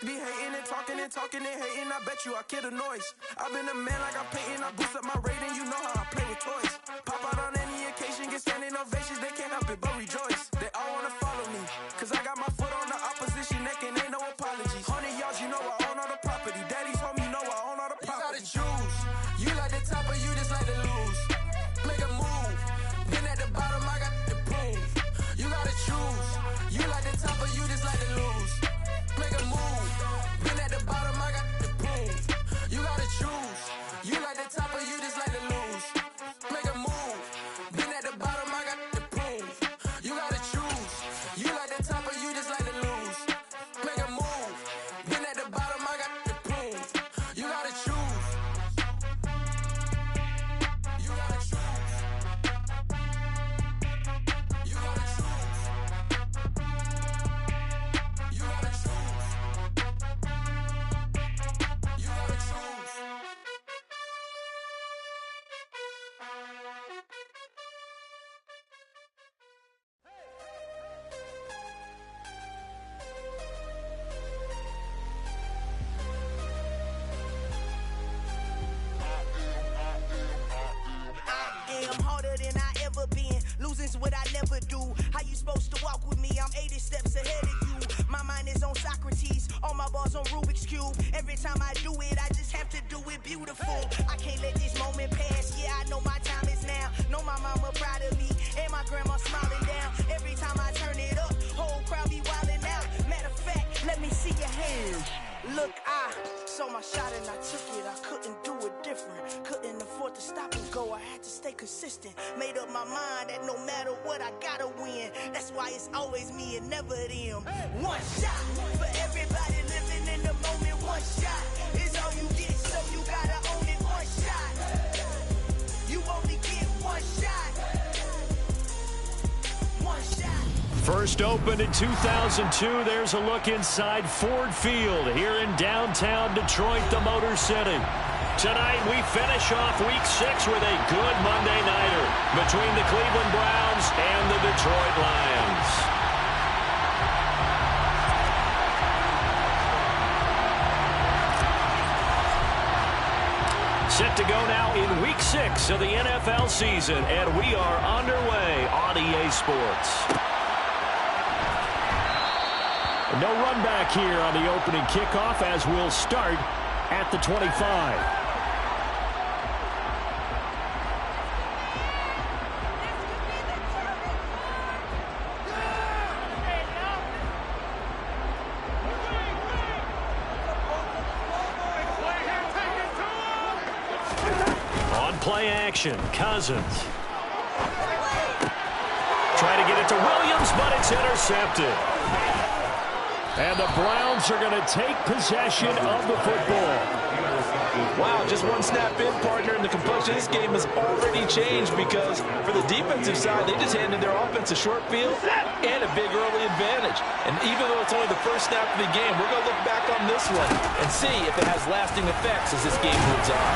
Be hating and talking and hating, I bet you I kill the noise. I've been a man like I'm Peyton, I boost up my rating, you know how I play with toys. Pop out on any occasion, get standing ovations, they can't help it but rejoice. They all wanna follow me, cause I got my foot on the opposition neck and ain't no apologies. 100 yards, you know I own all the property. Daddy's home, you know I own all the property. You gotta choose, you like the top or you just like to lose. Make a move, been at the bottom, I got the proof. You gotta choose, you like the top or you just like to lose. Make a move, been at the bottom, I got the proof. You gotta choose, you like the top or you just like to lose. Make a move, been at the bottom, I got the proof. You gotta choose, you like the top or you just like to lose. Make a move, been at the bottom, I got the proof. You gotta choose. You gotta choose. You gotta choose. You gotta choose. You gotta choose. I'm harder than I ever been. Losing's what I never do. How you supposed to walk with me? I'm 80 steps ahead of you. My mind is on Socrates, all my bars on Rubik's Cube. Every time I do it, I just have to do it beautiful. I can't let this moment pass. Yeah, I know my time is now. Know my mama proud of me, and my grandma smiling down. Every time I turn it up, whole crowd be wildin' out. Matter of fact, let me see your hands. Look, I saw my shot and I took it. I couldn't do it different. Couldn't afford to stop and go. I had to stay consistent. Made up my mind that no matter what, I gotta win. That's why it's always me and never them. One shot for everybody living in the moment. One shot is all you get, so you gotta own it. One shot. You only get one shot. One shot. First opened in 2002, there's a look inside Ford Field here in downtown Detroit, the Motor City. Tonight we finish off Week 6 with a good Monday nighter between the Cleveland Browns and the Detroit Lions. Set to go now in Week 6 of the NFL season, and we are underway on EA Sports. No run back here on the opening kickoff as we'll start at the 25. On play action, Cousins. Try to get it to Williams, but it's intercepted. And the Browns are going to take possession of the football. Wow, just one snap in, partner, and the complexion of this game has already changed because for the defensive side, they just handed their offense a short field and a big early advantage. And even though it's only the first snap of the game, we're going to look back on this one and see if it has lasting effects as this game moves on.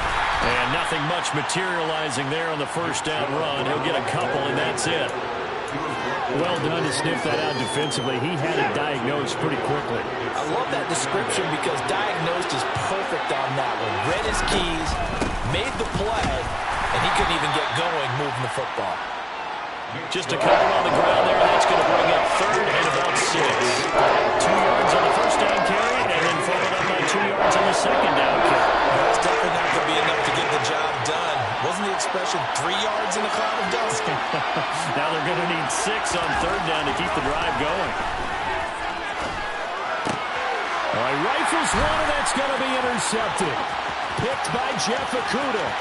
And nothing much materializing there on the first down run. He'll get a couple, and that's it. Well done to sniff that out defensively. He had it diagnosed pretty quickly. I love that description because diagnosed is perfect on that one. Read his keys, made the play, and he couldn't even get going moving the football. Just a couple on the ground there. That's going to bring up third and about 6. 2 yards on the first down carry, and then followed up by 2 yards on the second down carry. That's definitely not going to be enough to get the job done. Wasn't the expression 3 yards in a cloud of dust? Now they're going to need 6 on third down to keep the drive going. All right, rifles one, and that's going to be intercepted. Picked by Jeff Okudah.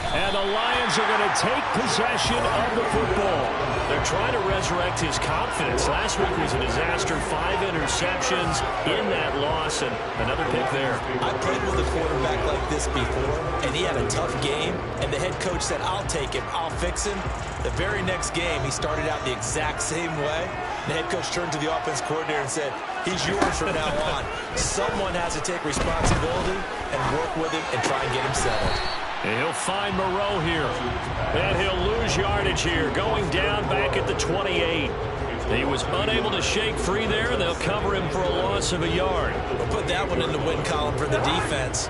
And the Lions are going to take possession of the football. They're trying to resurrect his confidence. Last week was a disaster. 5 interceptions in that loss, and another pick there. I played with a quarterback like this before, and he had a tough game, and the head coach said, I'll take him, I'll fix him. The very next game, he started out the exact same way. The head coach turned to the offense coordinator and said, he's yours from now on. Someone has to take responsibility and work with him and try and get him settled. And he'll find Moreau here. And he'll lose yardage here, going down back at the 28. He was unable to shake free there, and they'll cover him for a loss of a yard. We'll put that one in the win column for the defense.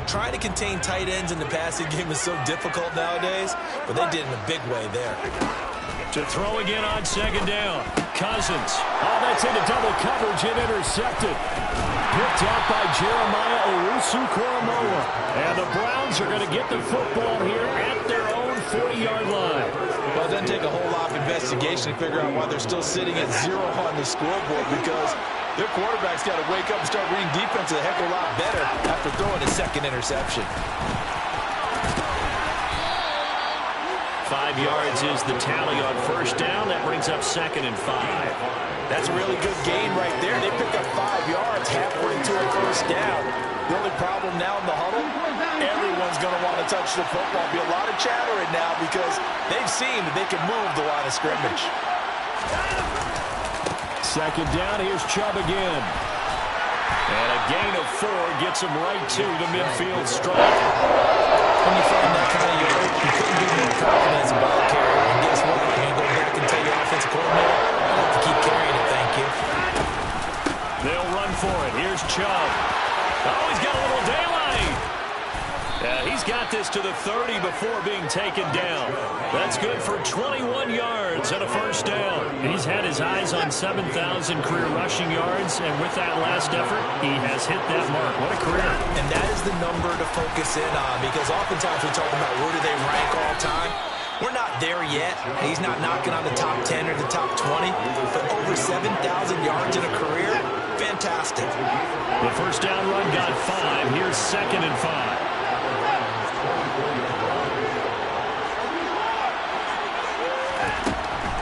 Trying to contain tight ends in the passing game is so difficult nowadays, but they did in a big way there. To throw again on second down. Cousins. Oh, that's into double coverage and intercepted. Picked out by Jeremiah Owusu-Koramoah. And the Browns are going to get the football here at their own 40-yard line. Well, it doesn't take a whole lot of investigation to figure out why they're still sitting at 0 on the scoreboard, because their quarterback's got to wake up and start reading defense a heck of a lot better after throwing his second interception. 5 yards is the tally on first down. That brings up 2nd and 5. That's a really good gain right there. They pick up 5 yards halfway to a first down. The only problem now in the huddle, everyone's going to want to touch the football. Be a lot of chattering now because they've seen that they can move the line of scrimmage. 2nd down, here's Chubb again. And a gain of 4 gets him right to the midfield stripe. When you find that kind of yard, you couldn't give them confidence in ball carrier. And guess what? You're going to go back and tell your offensive coordinator, I have to keep carrying it, thank you. They'll run for it. Here's Chubb. Oh, he's got a little daylight. He's got this to the 30 before being taken down. That's good for 21 yards and a first down. He's had his eyes on 7,000 career rushing yards, and with that last effort, he has hit that mark. What a career. And that is the number to focus in on, because oftentimes we talk about where do they rank all time. We're not there yet. He's not knocking on the top 10 or the top 20, but over 7,000 yards in a career, fantastic. The first down run got 5. Here's 2nd and 5.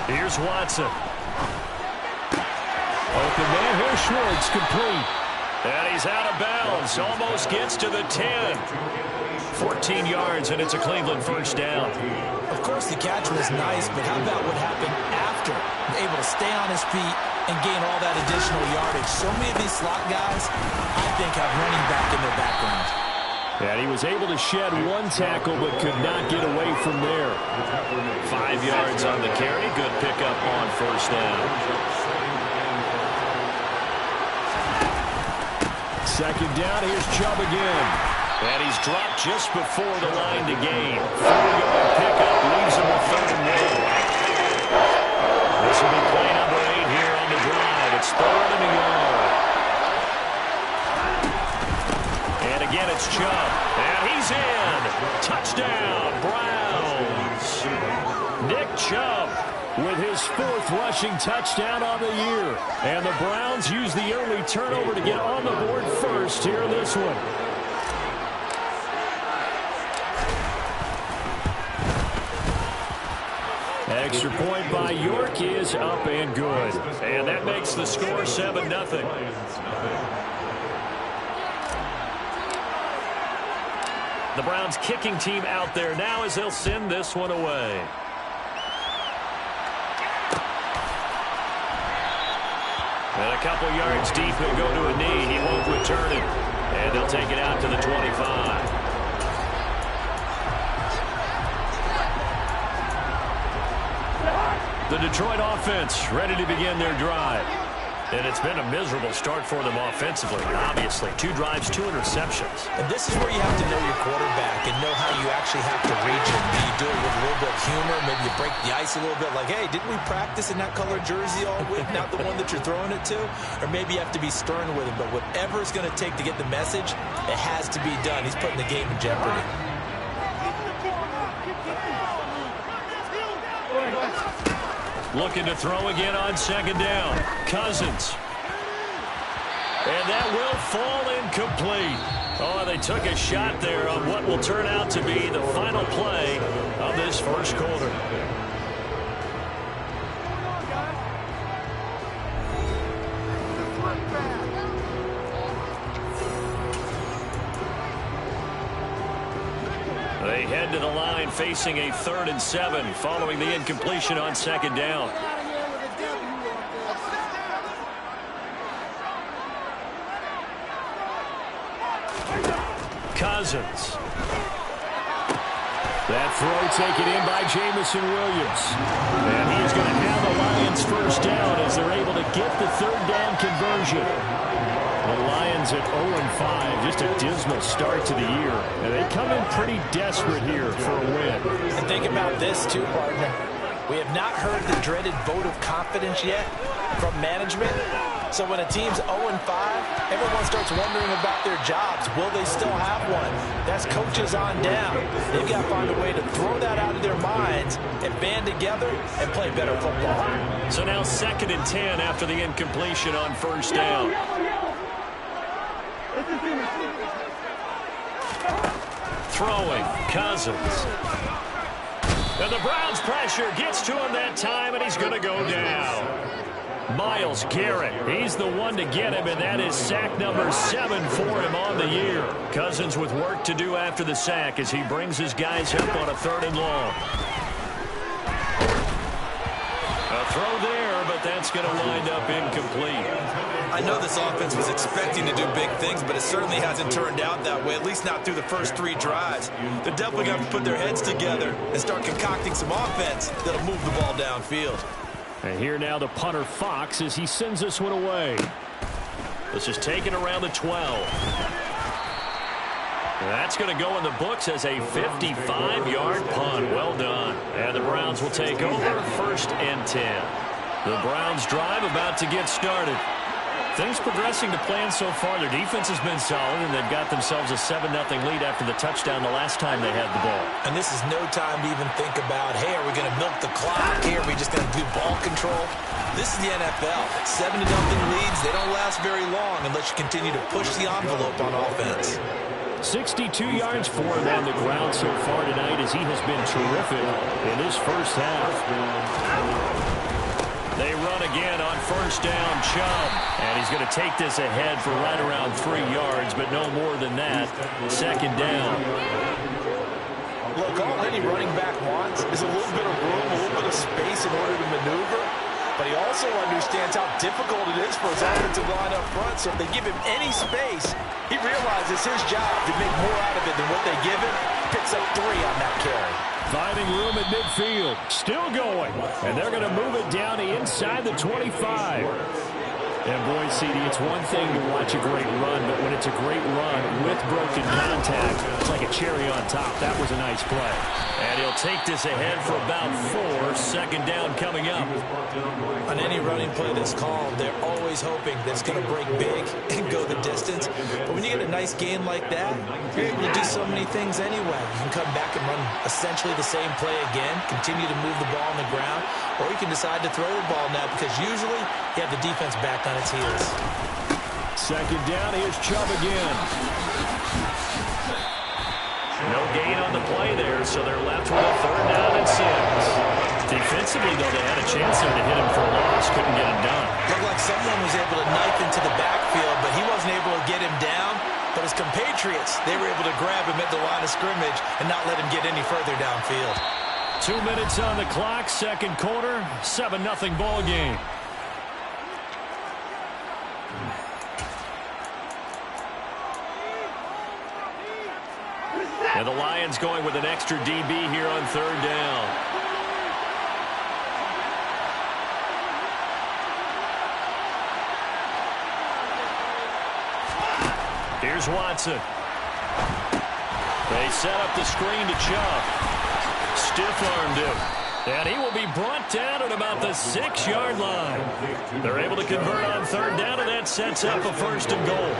Here's Watson. Open man, here's Schwartz, complete. And he's out of bounds, almost gets to the 10. 14 yards, and it's a Cleveland first down. Of course, the catch was nice, but how about what happened after? Able to stay on his feet and gain all that additional yardage. So many of these slot guys, I think, have running back in their background. And he was able to shed 1 tackle, but could not get away from there. 5 yards on the carry. Good pickup on first down. 2nd down, here's Chubb again. And he's dropped just before the line to gain. 4-yard pickup leaves him with 3rd and 1. This will be play number 8 here on the drive. It's 3rd and a yard. And again, it's Chubb. And he's in. Touchdown, Browns. Nick Chubb with his 4th rushing touchdown on the year. And the Browns use the early turnover to get on the board first here in this one. Extra point by York is up and good. And that makes the score 7-0. The Browns kicking team out there now as they'll send this one away. And a couple yards deep, he'll go to a knee. He won't return it. And they'll take it out to the 25. The Detroit offense ready to begin their drive. And it's been a miserable start for them offensively, obviously. 2 drives, 2 interceptions. And this is where you have to know your quarterback and know how you actually have to reach him. Do you do it with a little bit of humor? Maybe you break the ice a little bit, like, hey, didn't we practice in that color jersey all week, not the one that you're throwing it to? Or maybe you have to be stern with him. But whatever it's going to take to get the message, it has to be done. He's putting the game in jeopardy. Looking to throw again on 2nd down. Cousins. And that will fall incomplete. Oh, they took a shot there on what will turn out to be the final play of this first quarter. They head to the line facing a 3rd and 7 following the incompletion on 2nd down. Cousins. That throw taken in by Jamison Williams. And he's going to have the Lions first down as they're able to get the third down conversion. The Lions at 0-5, just a dismal start to the year. And they come in pretty desperate here for a win. And think about this too, partner. We have not heard the dreaded vote of confidence yet from management. So when a team's 0-5, everyone starts wondering about their jobs. Will they still have one? That's coaches on down. They've got to find a way to throw that out of their minds and band together and play better football. So now 2nd and 10 after the incompletion on first down. Throwing, Cousins. And the Browns pressure gets to him that time, and he's going to go down. Myles Garrett, he's the one to get him, and that is sack number 7 for him on the year. Cousins with work to do after the sack as he brings his guys up on a 3rd and long. A throw there, but that's going to wind up incomplete. I know this offense was expecting to do big things, but it certainly hasn't turned out that way, at least not through the first 3 drives. They're definitely going to put their heads together and start concocting some offense that'll move the ball downfield. And here now the punter Fox as he sends this one away. This is taken around the 12. That's going to go in the books as a 55-yard punt. Well done. And the Browns will take over 1st and 10. The Browns drive about to get started. Things progressing to plan so far. Their defense has been solid, and they've got themselves a 7-0 lead after the touchdown the last time they had the ball. And this is no time to even think about, hey, are we going to milk the clock? Hey, are we just going to do ball control? This is the NFL. 7-0 leads, they don't last very long unless you continue to push the envelope on offense. 62 yards for him on the ground so far tonight as he has been terrific in his first half. They run again on first down, Chubb. And he's going to take this ahead for right around 3 yards, but no more than that. 2nd down. Look, all any running back wants is a little bit of room, a little bit of space in order to maneuver. But he also understands how difficult it is for his offensive line up front. So if they give him any space, he realizes his job to make more out of it than what they give him. Picks up 3 on that carry. Finding room at midfield. Still going. And they're going to move it down to inside the 25. And boy, CD, it's one thing to watch a great run, but when it's a great run with broken contact, it's like a cherry on top. That was a nice play. And he'll take this ahead for about 4. 2nd down coming up. On any running play that's called, they're always hoping that it's going to break big and go the distance. But when you get a nice gain like that, you're able to do so many things anyway. You can come back and run essentially the same play again, continue to move the ball on the ground, or you can decide to throw the ball now because usually you have the defense back on its heels. 2nd down, here's Chubb again. No gain on the play there, so they're left with a 3rd down and 6. Defensively, though, they had a chance there to hit him for a loss. Couldn't get him done. Looked like someone was able to knife into the backfield, but he wasn't able to get him down. But his compatriots, they were able to grab him at the line of scrimmage and not let him get any further downfield. 2 minutes on the clock, 2nd quarter, 7-0 ball game. And the Lions going with an extra DB here on 3rd down. Here's Watson. They set up the screen to Chubb. Stiff-armed him. And he will be brought down at about the 6-yard line. They're able to convert on 3rd down, and that sets up a 1st and goal.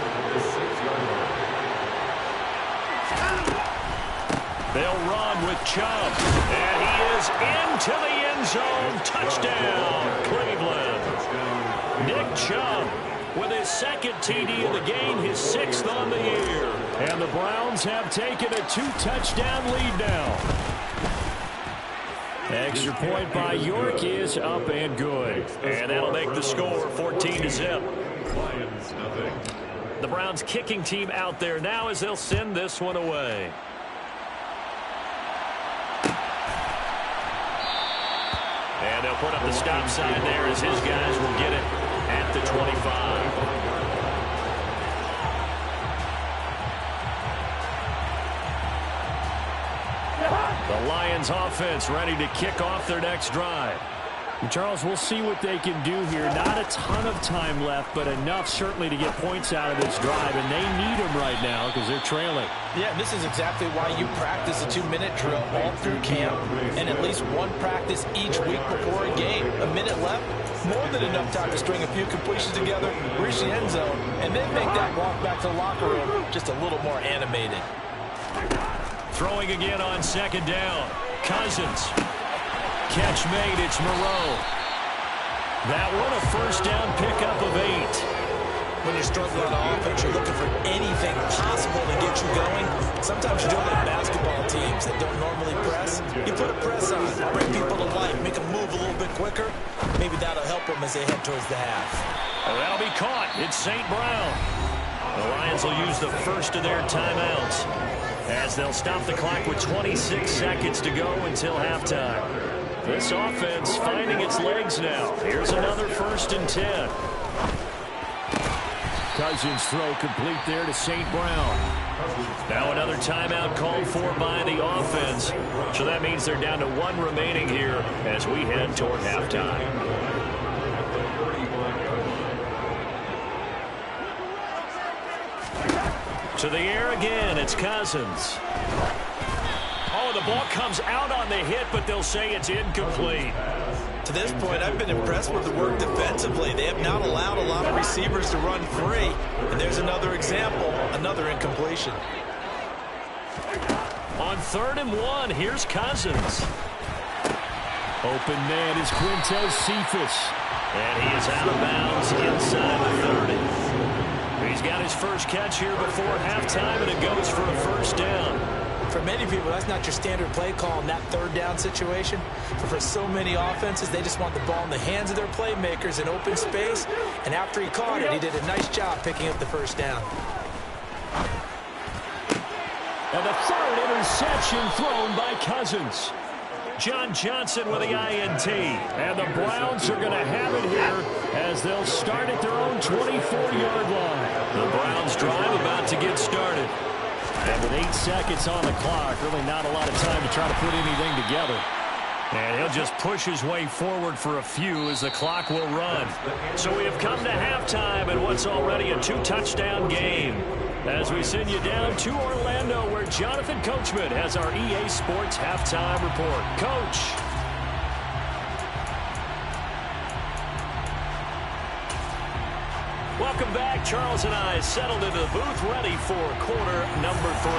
They'll run with Chubb. And he is into the end zone. Touchdown, Cleveland. Nick Chubb with his 2nd TD of the game, his 6th on the year. And the Browns have taken a 2-touchdown lead now. Extra point by York is up and good. And that'll make the score 14-0. The Browns kicking team out there now as they'll send this one away. And they'll put up the stop sign there as his guys will get it at the 25. The Lions offense ready to kick off their next drive. Charles, we'll see what they can do here. Not a ton of time left, but enough certainly to get points out of this drive, and they need them right now because they're trailing. Yeah, and this is exactly why you practice a 2-minute drill all through camp and at least one practice each week before a game. A minute left, more than enough time to string a few completions together, reach the end zone, and then make that walk back to the locker room just a little more animated. Throwing again on second down. Cousins. Catch made, it's Moreau. That one a first down pickup of 8. When you're struggling on offense, you're looking for anything possible to get you going. Sometimes you do it like basketball teams that don't normally press. You put a press on, bring people to life, make them move a little bit quicker. Maybe that'll help them as they head towards the half. Oh, that'll be caught. It's St. Brown. The Lions will use the first of their timeouts as they'll stop the clock with 26 seconds to go until halftime. This offense finding its legs now. Here's another 1st and 10. Cousins throw complete there to St. Brown. Now another timeout called for by the offense. So that means they're down to 1 remaining here as we head toward halftime. To the air again, it's Cousins. Oh, the ball comes out on the hit, but they'll say it's incomplete. To this point, I've been impressed with the work defensively. They have not allowed a lot of receivers to run free. And there's another example, another incompletion. On 3rd and 1, here's Cousins. Open man is Quintez Cephus. And he is out of bounds inside the 30. He's got his first catch here before halftime, and it goes for a first down. For many people, that's not your standard play call in that 3rd down situation. But for so many offenses, they just want the ball in the hands of their playmakers in open space. And after he caught it, he did a nice job picking up the first down. And the 3rd interception thrown by Cousins. John Johnson with the INT. And the Browns are going to have it here as they'll start at their own 24-yard line. The Browns drive about to get started. And with 8 seconds on the clock, really not a lot of time to try to put anything together. And he'll just push his way forward for a few as the clock will run. So we have come to halftime in what's already a 2-touchdown game. As we send you down to Orlando, where Jonathan Coachman has our EA Sports Halftime Report. Coach. Welcome back. Charles and I settled into the booth, ready for quarter number 3.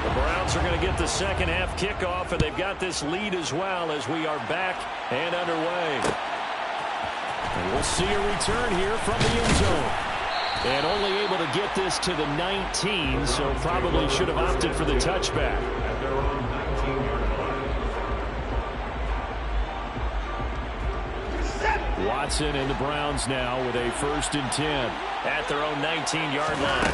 The Browns are going to get the second half kickoff, and they've got this lead as well as we are back and underway. And we'll see a return here from the end zone. And only able to get this to the 19, so probably should have opted for the touchback. Watson and the Browns now with a 1st and 10 at their own 19-yard line.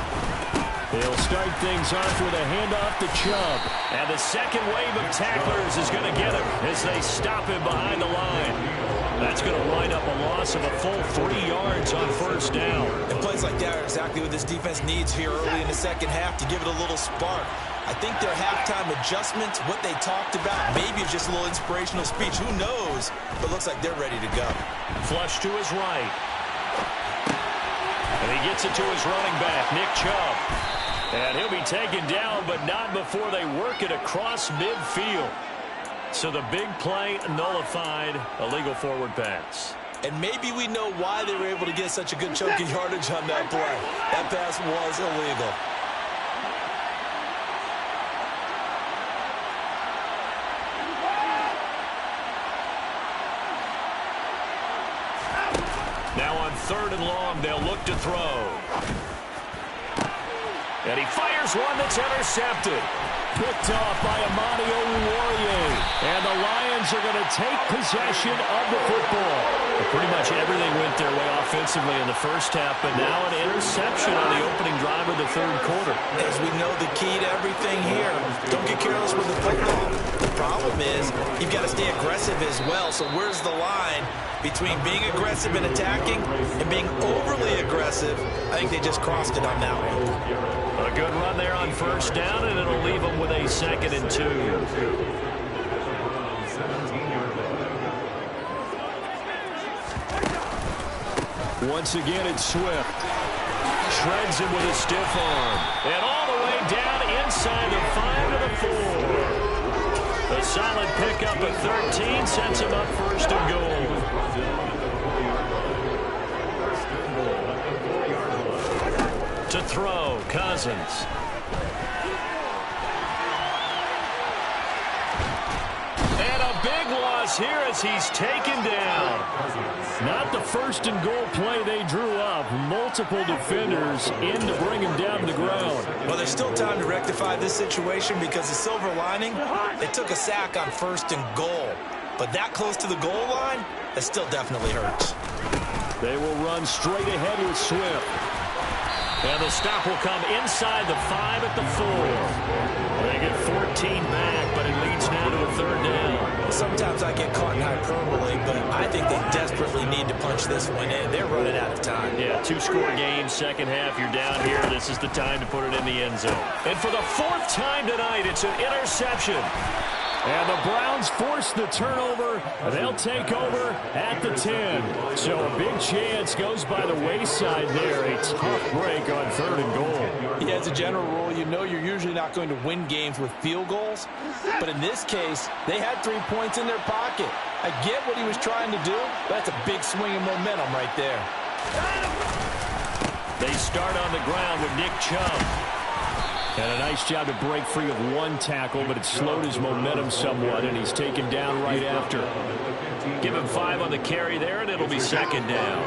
They'll start things off with a handoff to Chubb. And the second wave of tacklers is going to get him as they stop him behind the line. That's going to wind up a loss of a full 3 yards on 1st down. And plays like that are exactly what this defense needs here early in the second half to give it a little spark. I think their halftime adjustments, what they talked about, maybe it's just a little inspirational speech. Who knows? But it looks like they're ready to go. Flush to his right. And he gets it to his running back, Nick Chubb. And he'll be taken down, but not before they work it across midfield. So the big play nullified, illegal forward pass. And maybe we know why they were able to get such a good chunk of yardage on that play. That pass was illegal. Now on 3rd and long, they'll look to throw. And he fires one that's intercepted. Picked off by Amani Oruwariye. And the Lions are going to take possession of the football. Pretty much everything went their way offensively in the first half, but now an interception on the opening drive of the third quarter. As we know, the key to everything here, don't get careless with the football. The problem is you've got to stay aggressive as well. So where's the line between being aggressive and attacking and being overly aggressive? I think they just crossed it on that one. A good run there on first down, and it'll leave them with a 2nd and 2. Once again, it's Swift. Shreds him with a stiff arm. And all the way down inside the 5 to the 4. A solid pickup at 13 sets him up 1st and goal. To throw, Cousins. And a big loss here as he's taken down. Not the 1st and goal play they drew up. Multiple defenders in to bring him down to the ground. Well, there's still time to rectify this situation because the silver lining, they took a sack on 1st and goal. But that close to the goal line, that still definitely hurts. They will run straight ahead with Swift. And the stop will come inside the 5 at the 4. They get 14 back, but it leads now to a 3rd down. Sometimes I get caught in hyperbole, but I think they desperately need to punch this one in. They're running out of time. Yeah, 2-score game, second half, you're down here. This is the time to put it in the end zone. And for the 4th time tonight, it's an interception. And the Browns force the turnover. They'll take over at the 10. So a big chance goes by the wayside there. A tough break on 3rd and goal. Yeah, as a general rule, you know you're usually not going to win games with field goals. But in this case, they had 3 points in their pocket. I get what he was trying to do. That's a big swing of momentum right there. They start on the ground with Nick Chubb. And a nice job to break free of 1 tackle, but it slowed his momentum somewhat, and he's taken down right after. Give him 5 on the carry there, and it'll be 2nd down.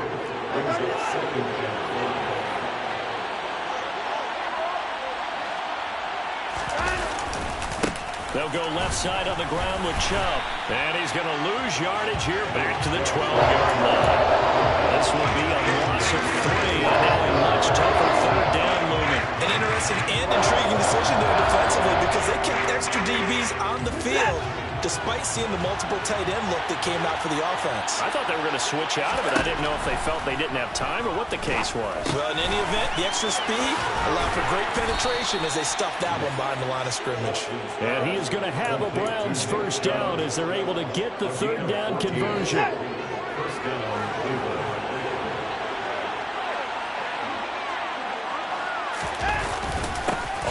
They'll go left side on the ground with Chubb. And he's going to lose yardage here back to the 12-yard line. This will be a loss of 3, and now a much tougher 3rd down looming. An interesting and intriguing decision there defensively because they kept extra DBs on the field despite seeing the multiple tight end look that came out for the offense. I thought they were going to switch out of it. I didn't know if they felt they didn't have time or what the case was. Well, in any event, the extra speed allowed for great penetration as they stuffed that one behind the line of scrimmage. And he is going to have a Browns 1st down as they're able to get the 3rd down conversion.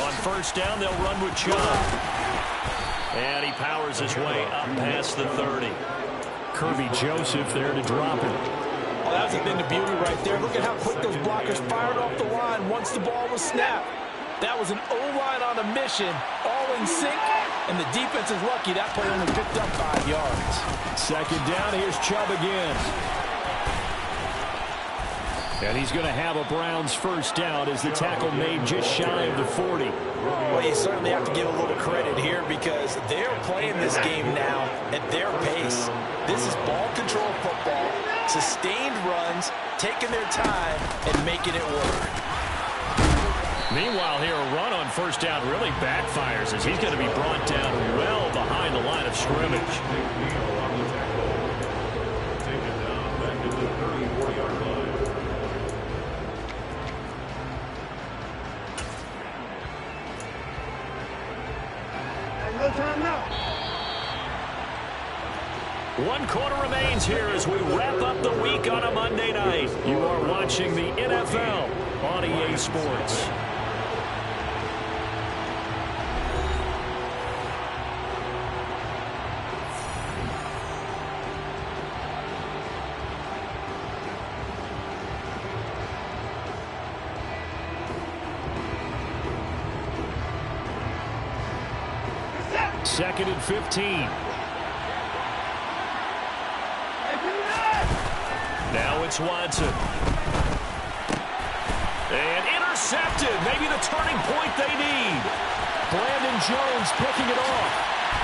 On 1st down, they'll run with Chubb. And he powers his way up past the 30. Kirby Joseph there to drop it. Well, that's been the beauty right there. Look at how quick those blockers fired off the line once the ball was snapped. That was an O-line on a mission, all in sync, and the defense is lucky that play only picked up 5 yards. 2nd down, here's Chubb again. And he's going to have a Browns 1st down as the tackle made just shy of the 40. Well, you certainly have to give a little credit here because they're playing this game now at their pace. This is ball control football, sustained runs, taking their time, and making it work. Meanwhile, here, a run on 1st down really backfires as he's going to be brought down well behind the line of scrimmage. No time now. 1 quarter remains here as we wrap up the week on a Monday night. You are watching the NFL on EA Sports. Second and 15. Now it's Watson. And intercepted. Maybe the turning point they need. Brandon Jones picking it off.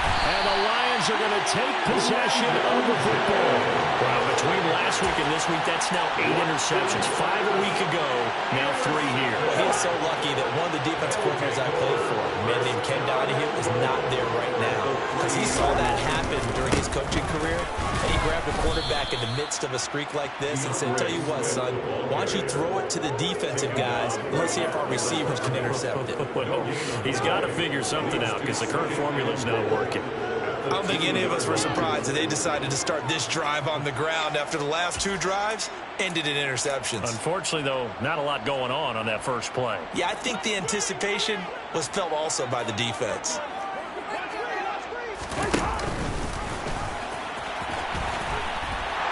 And the Lions are going to take possession of the football. Well, between last week and this week, that's now 8 interceptions. 5 a week ago, now 3 here. Well, he's so lucky that one of the defense coordinators I played for, a man named Ken Donahue, is not there right now. Because he saw that happen during his coaching career, and he grabbed a quarterback in the midst of a streak like this and said, tell you what, son, why don't you throw it to the defensive guys, and let's see if our receivers can intercept it. Well, he's got to figure something out because the current formula is not working. I don't think any of us were surprised that they decided to start this drive on the ground after the last 2 drives ended in interceptions. Unfortunately, though, not a lot going on that first play. Yeah, I think the anticipation was felt also by the defense.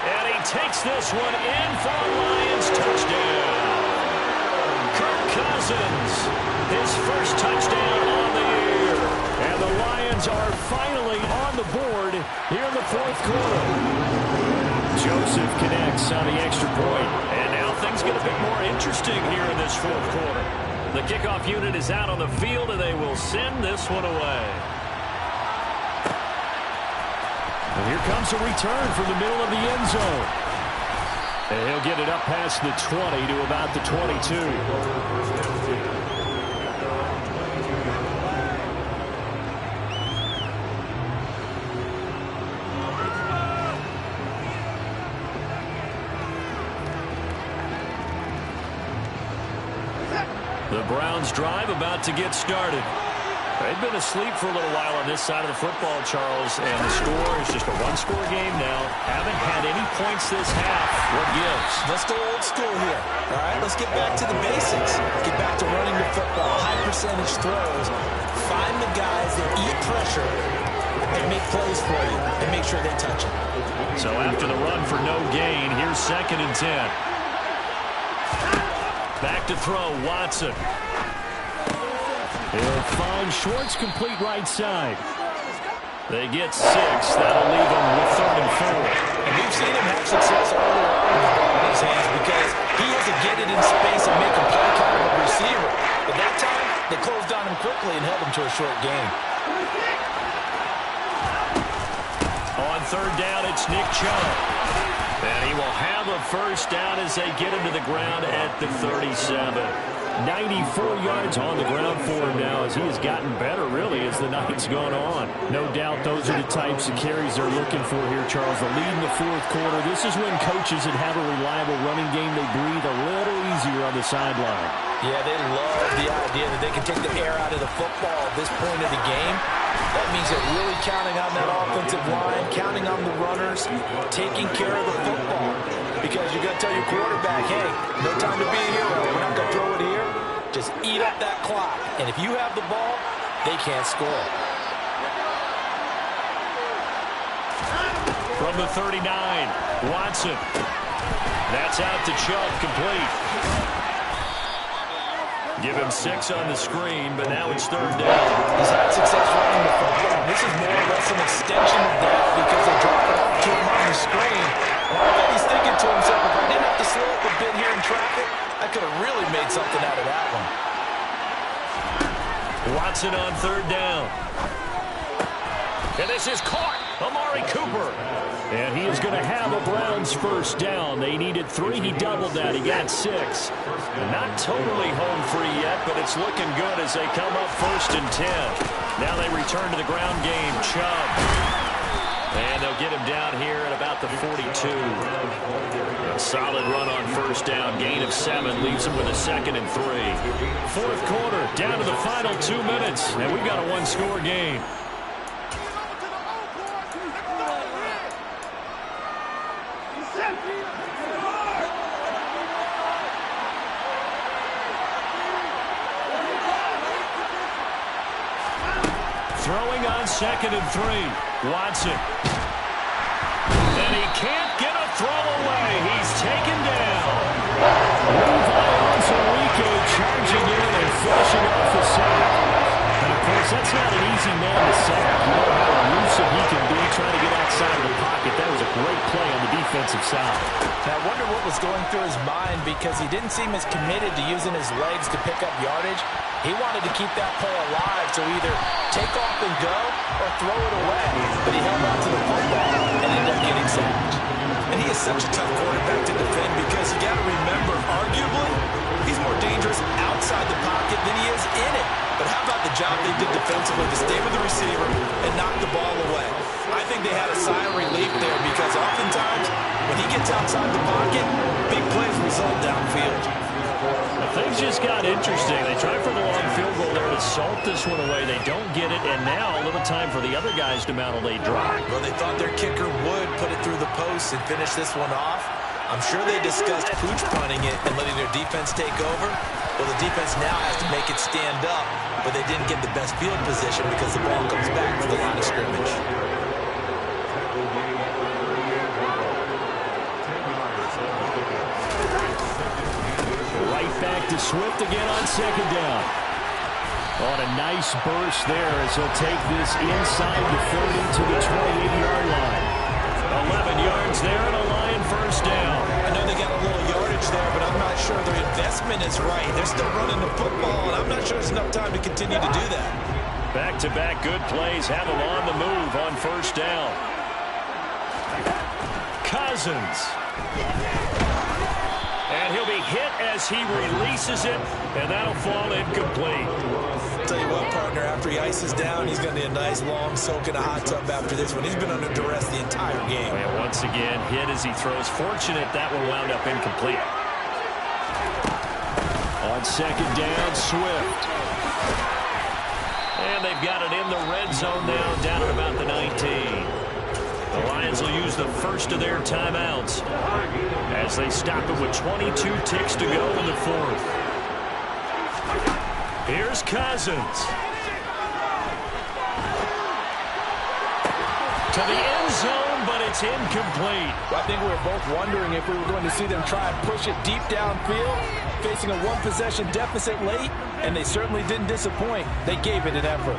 And he takes this one in for a Lions touchdown. Kirk Cousins, his first touchdown on the year. And the Lions are finally on the board here in the fourth quarter. Joseph connects on the extra point. And now things get a bit more interesting here in this fourth quarter. The kickoff unit is out on the field, and they will send this one away. And here comes a return from the middle of the end zone. And he'll get it up past the 20 to about the 22. The Browns drive about to get started. They've been asleep for a little while on this side of the football, Charles, and the score is just a one-score game now. Haven't had any points this half. What gives? Let's go old school here. All right, let's get back to the basics. Get back to running the football, high percentage throws. Find the guys that eat pressure and make plays for you and make sure they touch it. So after the run for no gain, here's 2nd and 10. Back to throw, Watson. He'll find Schwartz complete right side. They get 6. That'll leave him with 3rd and 4. And we've seen him have success earlier on with the ball in his hands because he has to get it in space and make a play kind of a receiver. But that time, they closed on him quickly and held him to a short gain. On 3rd down, it's Nick Chubb. And he will have a first down as they get him to the ground at the 37. 94 yards on the ground for him now as he has gotten better, really, as the night's gone on. No doubt those are the types of carries they're looking for here, Charles. The lead in the fourth quarter. This is when coaches that have a reliable running game, they breathe a little easier on the sideline. Yeah, they love the idea that they can take the air out of the football at this point of the game. That means they're really counting on that offensive line, counting on the runners, taking care of the football. Because you're going to tell your quarterback, hey, no time to be a hero. We're not going to throw it here. Just eat up that clock. And if you have the ball, they can't score. From the 39, Watson. That's out to Chubb, complete. Give him 6 on the screen, but now it's 3rd down. He's had success running the football. This is more or less an extension of that because they drop it off to him on the screen. And I bet he's thinking to himself, if I didn't have to slow up a bit here in traffic, I could have really made something out of that one. Watson on 3rd down. And this is caught. Amari Cooper. And he is going to have a Browns first down. They needed 3. He doubled that. He got 6. Not totally home free yet, but it's looking good as they come up 1st and 10. Now they return to the ground game. Chubb. And they'll get him down here at about the 42. A solid run on first down. Gain of 7 leaves him with a 2nd and 3. Fourth quarter, down to the final 2 minutes. And we've got a one-score game. Throwing on 2nd and 3. Watson. And he can't get a throw away. He's taken down. Levi Onwuzurike charging in and flashing off the sack. And, of course, that's not an easy man to sack. You know how elusive he can be trying to get off outside of the pocket. That was a great play on the defensive side. Now, I wonder what was going through his mind, because he didn't seem as committed to using his legs to pick up yardage. He wanted to keep that play alive, to either take off and go or throw it away. But he held on to the football and ended up getting sacked. And he is such a tough quarterback to defend, because you got to remember, arguably, he's more dangerous outside the pocket than he is in it. But how about the job they did defensively to stay with the receiver and knock the ball away? I think they had a sigh of relief there, because oftentimes when he gets outside the pocket, big plays result downfield. Things just got interesting. They tried for the long field goal there to salt this one away. They don't get it, and now a little time for the other guys to mount a late drive. Well, they thought their kicker would put it through the post and finish this one off. I'm sure they discussed pooch punting it and letting their defense take over. Well, the defense now has to make it stand up, but they didn't get the best field position because the ball comes back for the line of scrimmage. Right back to Swift again on second down. On a nice burst there as he'll take this inside the 30 to the 28-yard line. 11 yards there and a Lion first down. I know they got a little yardage there, but I'm not sure their investment is right. They're still running the football, and I'm not sure there's enough time to continue to do that. Back-to-back good plays have him on the move on first down. Cousins. And he'll be hit as he releases it, and that'll fall incomplete. I'll tell you what, partner, after he ices down, he's going to need a nice long soak in a hot tub after this one. He's been under duress the entire game. And once again, hit as he throws. Fortunate that one wound up incomplete. On second down, Swift. And they've got it in the red zone now, down at about the 19. The Lions will use the first of their timeouts as they stop it with 22 ticks to go in the fourth. Here's Cousins. To the end zone, but it's incomplete. Well, I think we were both wondering if we were going to see them try and push it deep downfield, facing a one-possession deficit late, and they certainly didn't disappoint. They gave it an effort.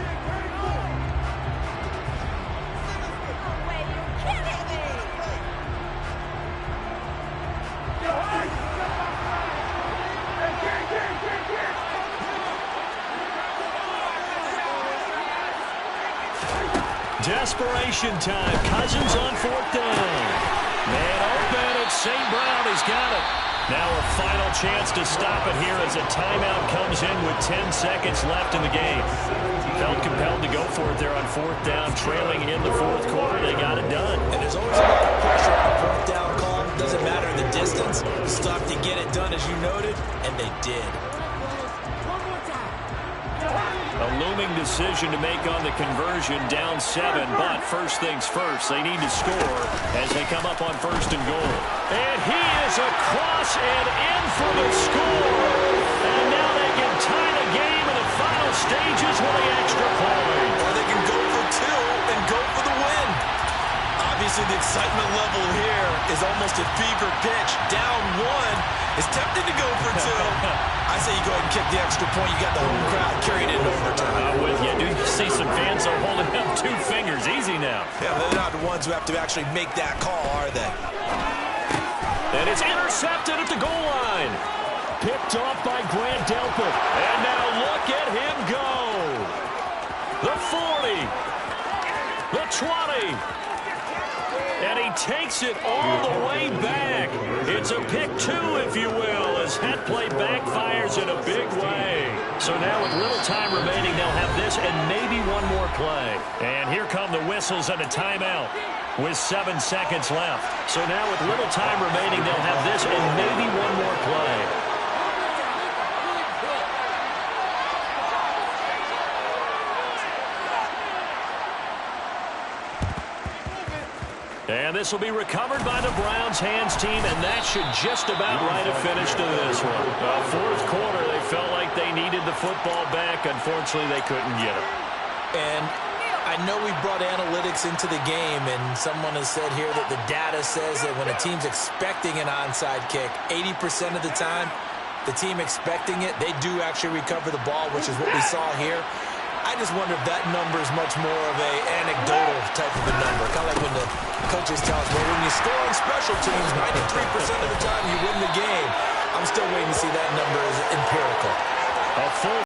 Desperation time. Cousins on fourth down. Man open. It's St. Brown. He's got it. Now a final chance to stop it here as a timeout comes in with 10 seconds left in the game. Felt compelled to go for it there on fourth down, trailing in the fourth quarter. They got it done. And there's always a lot of pressure on a fourth down call. Doesn't matter the distance. Stop to get it done, as you noted, and they did. A looming decision to make on the conversion, down 7, but first things first, they need to score as they come up on first and goal. And he is across and in for the score. And now they can tie the game in the final stages with the extra point. Or they can go for 2 and go for the win. Obviously, the excitement level here is almost a fever pitch. Down 1 is tempted to go for 2. I say you go ahead and kick the extra point. You got the home crowd carried in overtime. I'm with you. Do you see some fans are holding up 2 fingers? Easy now. Yeah, they're not the ones who have to actually make that call, are they? And it's intercepted at the goal line. Picked off by Grant Delpit. And now look at him go. The 40. The 20. And he takes it all the way back. It's a pick 2, if you will, as that play backfires in a big way. So now with little time remaining, they'll have this and maybe one more play. And here come the whistles and a timeout with 7 seconds left. So now with little time remaining, they'll have this and maybe one more play. And this will be recovered by the Browns hands team, and that should just about write a finish to this one. Fourth quarter, they felt like they needed the football back. Unfortunately, they couldn't get it. And I know we brought analytics into the game, and someone has said here that the data says that when a team's expecting an onside kick, 80% of the time, the team expecting it, they do actually recover the ball, which is what we saw here. I just wonder if that number is much more of a anecdotal type of a number, kind of like when the coaches tell us, well, when you score on special teams, 93% of the time you win the game. I'm still waiting to see that number as empirical. A full